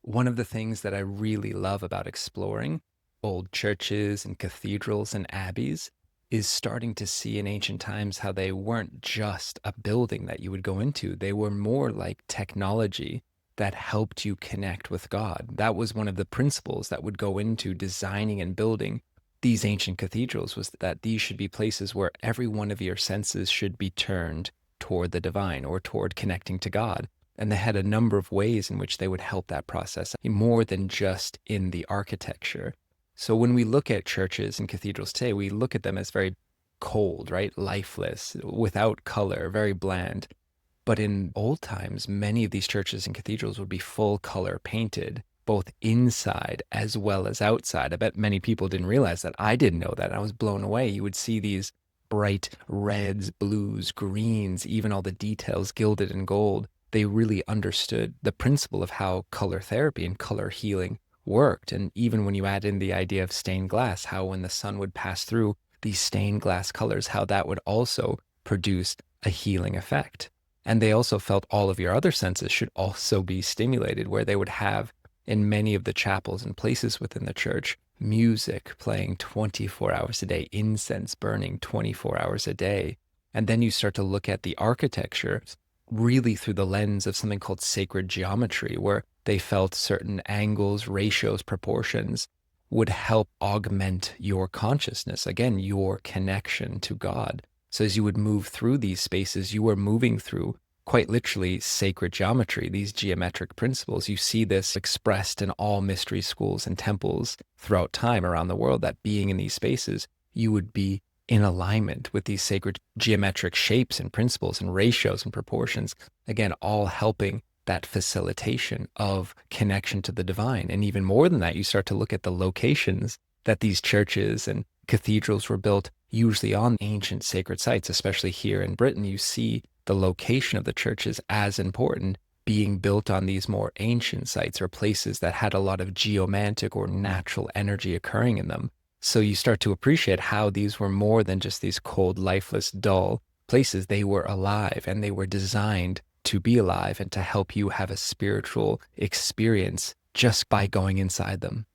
One of the things that I really love about exploring old churches and cathedrals and abbeys is starting to see in ancient times how they weren't just a building that you would go into. They were more like technology that helped you connect with God. That was one of the principles that would go into designing and building these ancient cathedrals, was that these should be places where every one of your senses should be turned toward the divine or toward connecting to God. And they had a number of ways in which they would help that process more than just in the architecture. So when we look at churches and cathedrals today, we look at them as very cold, right? Lifeless, without color, very bland. But in old times, many of these churches and cathedrals would be full color painted, both inside as well as outside. I bet many people didn't realize that. I didn't know that. I was blown away. You would see these bright reds, blues, greens, even all the details gilded in gold. They really understood the principle of how color therapy and color healing worked. And even when you add in the idea of stained glass, how when the sun would pass through these stained glass colors, how that would also produce a healing effect. And they also felt all of your other senses should also be stimulated, where they would have in many of the chapels and places within the church, music playing 24 hours a day, incense burning 24 hours a day. And then you start to look at the architecture really through the lens of something called sacred geometry, where they felt certain angles, ratios, proportions would help augment your consciousness, again, your connection to God. So as you would move through these spaces, you were moving through quite literally sacred geometry, these geometric principles. You see this expressed in all mystery schools and temples throughout time around the world, that being in these spaces, you would be in alignment with these sacred geometric shapes and principles and ratios and proportions, again, all helping that facilitation of connection to the divine. And even more than that, you start to look at the locations that these churches and cathedrals were built, usually on ancient sacred sites. Especially here in Britain, you see the location of the churches as important, being built on these more ancient sites or places that had a lot of geomantic or natural energy occurring in them. So you start to appreciate how these were more than just these cold, lifeless, dull places. They were alive, and they were designed to be alive and to help you have a spiritual experience just by going inside them.